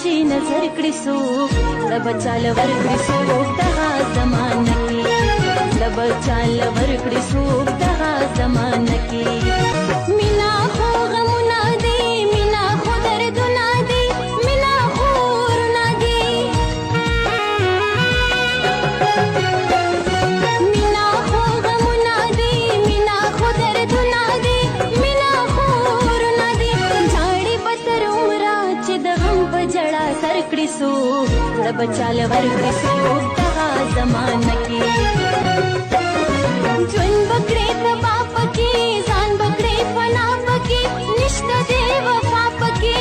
چې نظر کړي څوک لب چاله ورکړي څوک دغه زمانه کې لب چاله ورکړي څوک دغه زمانه کې مینا خو غمونه دي مینا خو دردونه دي مینا خو ورونه دي مینا خو غمونه دي مینا خو دردونه دي مینا خو ورونه دي جاړي به تر عمره چې د غم په جړه سر کړي څوک لب چاله ورکړي څوک دغه زمانه کې ژوند بکړې تبا پکې ځان بکړې فنا پکې نشته دې وفا پکې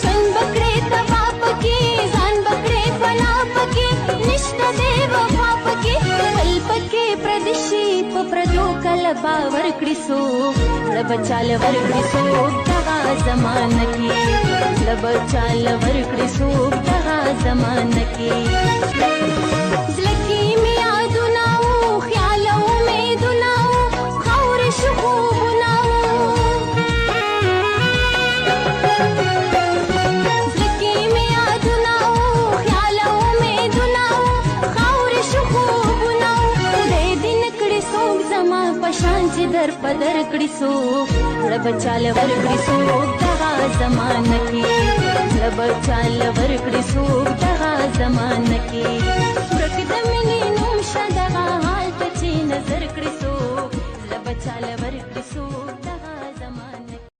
ژوند بکړې تبا پکې ځان بکړې فنا پکې نشته دې وفا پکې بل پکې پردشي په پردو کله باور کړي څوک لب چاله ورکړي څوک دغه زمانه کې لب چاله ورکړي څوک دغه زمانه کې زړه کې مې یادونه وو خیال او امیدونه وو خاورې شو خوبونه وو زړه کې مې یادونه وو خیال او امیدونه وو خاورې شو خوبونه وو خدای دې نه کړي څوک زما په شان چې در په در کړي څوک لب چاله ورکړي څوک دغه زمانه کې لب چاله ورکړي څوک دغه زمانه